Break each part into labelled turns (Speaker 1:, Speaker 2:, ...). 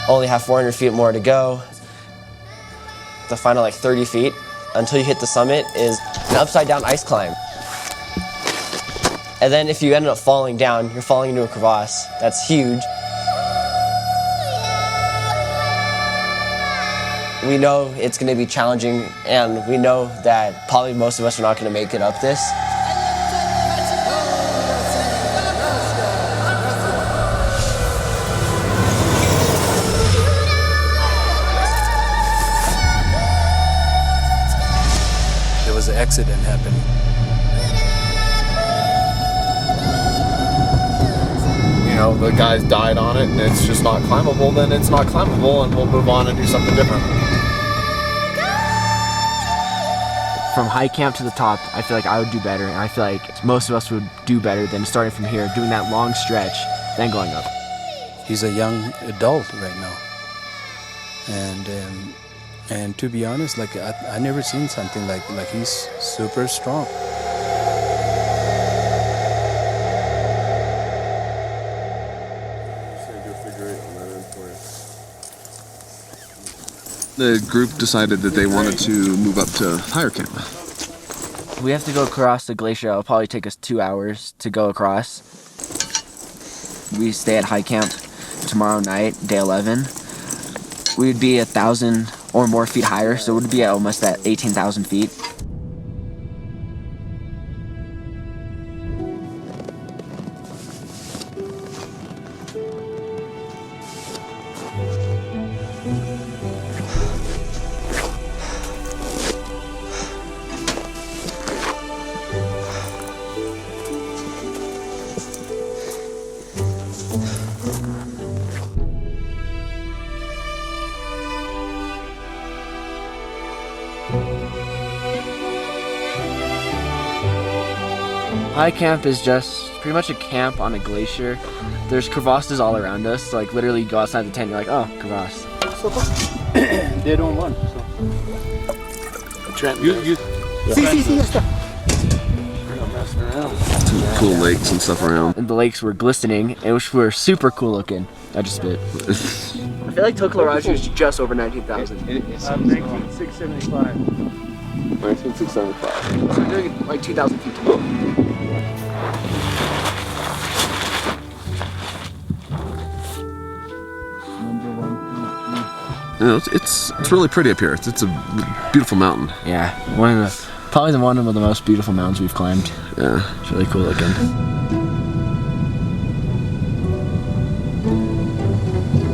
Speaker 1: only have 400 feet more to go. The final like 30 feet until you hit the summit is an upside down ice climb. And then if you end up falling down, you're falling into a crevasse. That's huge. We know it's going to be challenging, and we know that probably most of us are not going to make it up this.
Speaker 2: There was an accident happening.
Speaker 3: You know, the guys died on it and it's just not climbable, then it's not climbable and we'll move on and do something different.
Speaker 4: From high camp to the top, I feel like I would do better, and I feel like most of us would do better than starting from here, doing that long stretch, then going up.
Speaker 2: He's a young adult right now. And to be honest, like I never seen something like he's super strong.
Speaker 3: The group decided that they wanted to move up to higher camp.
Speaker 4: We have to go across the glacier. It'll probably take us 2 hours to go across. We stay at high camp tomorrow night, day 11. We'd be 1,000 or more feet higher, so we'd be at almost at 18,000 feet. High camp is just pretty much a camp on a glacier. There's crevasses all around us. So like literally you go outside the tent, you're like, oh, crevasse.
Speaker 2: They don't want. So.
Speaker 3: Trenton,
Speaker 2: See, stuff.
Speaker 3: We're not messing around. Some cool lakes and stuff around.
Speaker 4: And the lakes were glistening, which were super cool looking. I just spit. I feel like Tocllaraju is just over 19,000.
Speaker 2: 19,675.
Speaker 3: 19,675.
Speaker 4: So we're doing like 2,000 feet.
Speaker 3: You know, it's really pretty up here. It's a beautiful mountain.
Speaker 4: Yeah, probably one of the most beautiful mountains we've climbed.
Speaker 3: Yeah,
Speaker 4: it's really cool looking.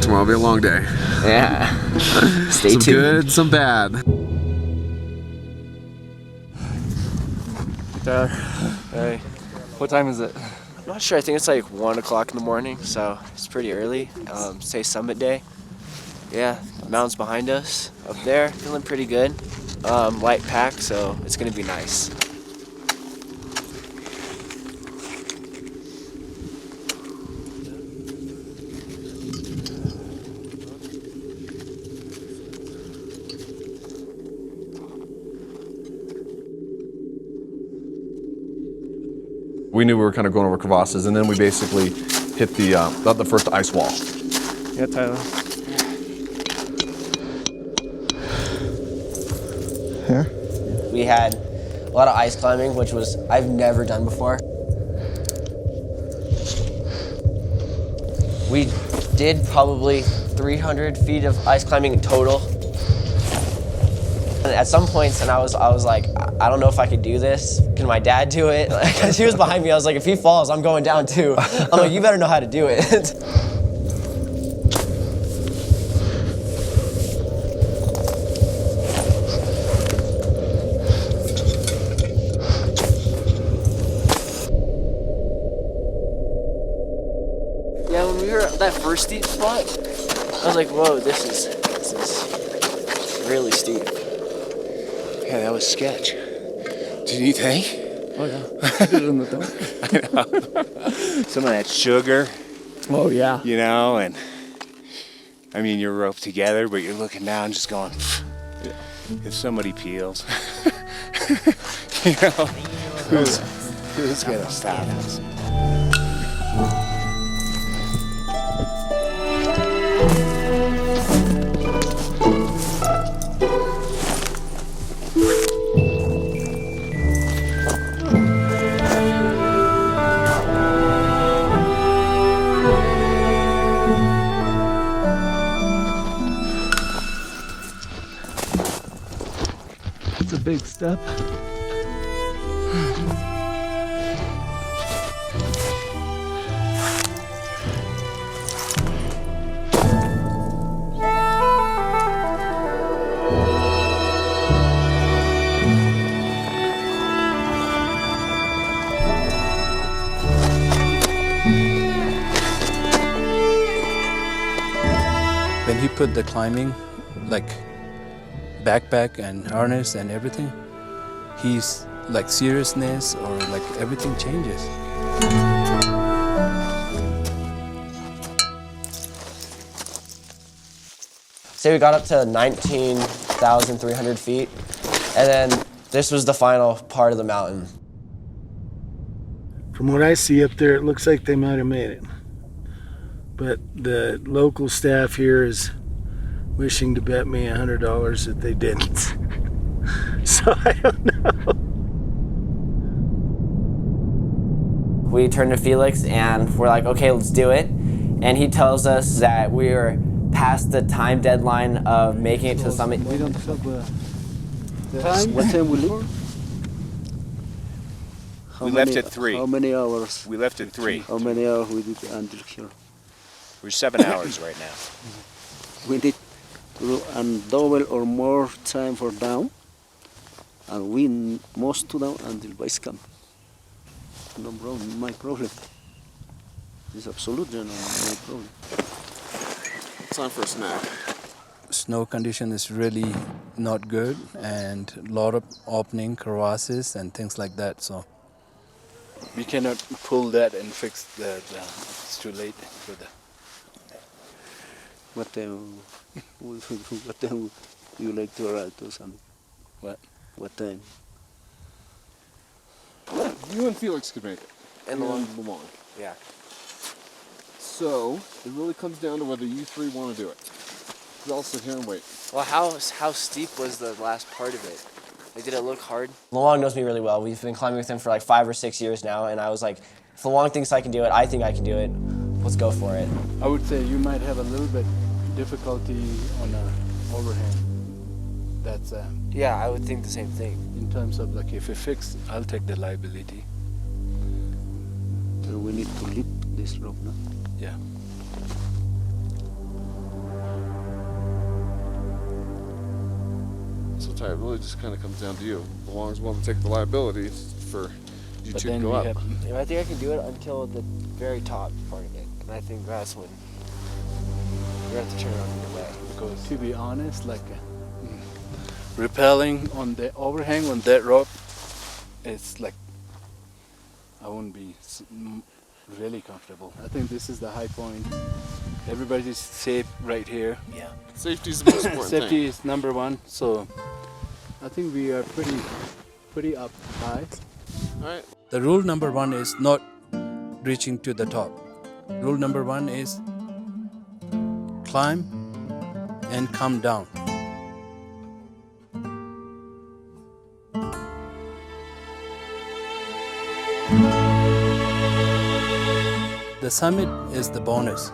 Speaker 3: Tomorrow will be a long day.
Speaker 4: Yeah. Stay tuned.
Speaker 3: Some good, some bad.
Speaker 5: Tyler, hey, what time is it?
Speaker 1: I'm not sure. I think it's like 1 o'clock in the morning, so it's pretty early. Say summit day. Yeah, the mountain's behind us. Up there, feeling pretty good. Light pack, so it's gonna be nice.
Speaker 3: We knew we were kind of going over crevasses, and then we basically hit the first ice wall.
Speaker 5: Yeah, Tyler.
Speaker 1: Here? We had a lot of ice climbing, which I've never done before. We did probably 300 feet of ice climbing in total. And at some points, and I was like, I don't know if I could do this. Can my dad do it? Because he was behind me. I was like, if he falls, I'm going down too. I'm like, you better know how to do it. Yeah, when we were at that first steep spot, I was like, whoa, this is really steep.
Speaker 5: Yeah, that was sketch. Did you think?
Speaker 2: Oh yeah. Put it in the dump.
Speaker 5: Some of that sugar.
Speaker 2: Oh yeah.
Speaker 5: You know, and I mean, you're roped together, but you're looking down, just going. Yeah. If somebody peels, you know, who's gonna stop us?
Speaker 6: big step.
Speaker 2: When he put the climbing, like backpack and harness and everything, he's like seriousness or like everything changes.
Speaker 1: Say we got up to 19,300 feet, and then this was the final part of the mountain.
Speaker 6: From what I see up there, it looks like they might have made it. But the local staff here is wishing to bet me $100 that they didn't. So I don't know.
Speaker 1: We turned to Felix and we're like, okay, let's do it. And he tells us that we're past the time deadline of making it to the summit.
Speaker 6: We don't have time. What time we leave?
Speaker 5: We left at 3.
Speaker 6: How many hours?
Speaker 5: We left at 3.
Speaker 6: How many hours we did until here?
Speaker 5: We're 7 hours right now.
Speaker 6: We need to do double or more time for down, and we must to down until base camp. No problem, my problem. It's absolutely no my problem.
Speaker 3: Time for a snack.
Speaker 2: Snow condition is really not good and a lot of opening crevasses and things like that, so
Speaker 7: We cannot pull that and fix the it's too late for the.
Speaker 6: What time? What time you like to ride or something?
Speaker 7: What?
Speaker 6: What time?
Speaker 3: You and Felix could make it.
Speaker 1: And
Speaker 3: You
Speaker 1: Lamont.
Speaker 3: and Lamont.
Speaker 1: Yeah.
Speaker 3: So it really comes down to whether you three want to do it. 'Cause I'll sit here and wait.
Speaker 1: Well, how steep was the last part of it? Like, did it look hard? Luong knows me really well. We've been climbing with him for like 5 or 6 years now, and I was like, if Luong thinks I can do it, I think I can do it. Let's go for it.
Speaker 7: I would say you might have a little bit difficulty on a overhang. That's
Speaker 1: Yeah, I would think the same thing.
Speaker 7: in terms of like if you fix, I'll take the liability.
Speaker 6: So we need to lift this rope now.
Speaker 7: Yeah.
Speaker 3: So Ty, it really just kind of comes down to you. Belongs willing to take the liability for you
Speaker 7: But
Speaker 3: two to
Speaker 7: then
Speaker 3: go
Speaker 7: we
Speaker 3: up.
Speaker 7: have
Speaker 1: Yeah, I think I can do it until the very top part of it, and I think that's when we have to turn around the way.
Speaker 7: because to be honest, like rappelling on the overhang on that rope, it's like I wouldn't be really comfortable. I think this is the high point. Everybody's safe right here.
Speaker 1: Yeah.
Speaker 3: Safety is the most important
Speaker 7: Safety
Speaker 3: thing.
Speaker 7: is number one, so I think we are pretty up high.
Speaker 3: All right.
Speaker 2: the rule number 1 is not reaching to the top. Rule number 1 is climb and come down. The summit is the bonus.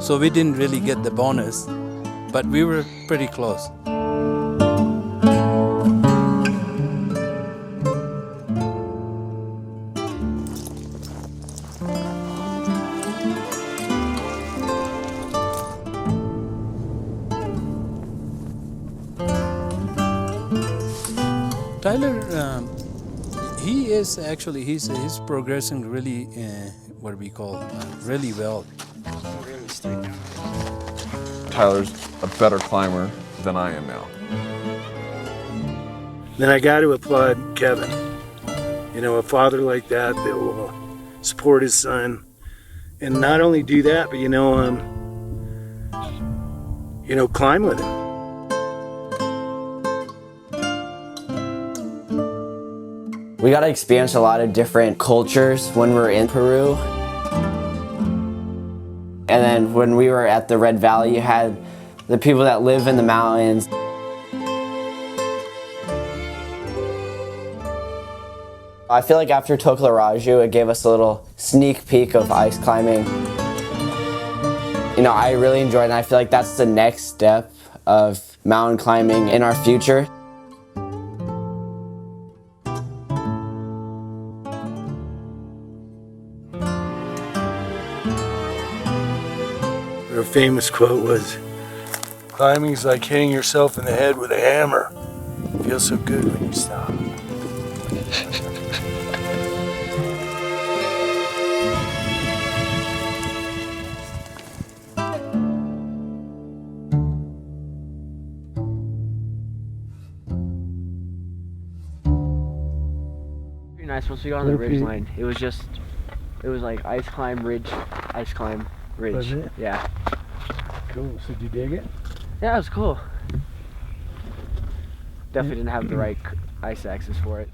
Speaker 2: So we didn't really get the bonus, but we were pretty close. Tyler, he is actually he's progressing really what we call really well.
Speaker 3: Tyler's a better climber than I am now.
Speaker 6: Then I got to applaud Kevin. You know, a father like that will support his son, and not only do that, but climb with him.
Speaker 1: We got to experience a lot of different cultures when we were in Peru. And then when we were at the Red Valley, you had the people that live in the mountains. I feel like after Tocllaraju, it gave us a little sneak peek of ice climbing. You know, I really enjoyed it, and I feel like that's the next step of mountain climbing in our future.
Speaker 8: Her famous quote was, "Climbing's like hitting yourself in the head with a hammer. It feels so good when you stop."
Speaker 4: Pretty nice once we got on the ridge line. It was like ice climb, ridge, ridge.
Speaker 8: Was it?
Speaker 4: Yeah.
Speaker 8: Cool. So did you dig it?
Speaker 4: Yeah, it was cool. Definitely didn't have the right ice axis for it.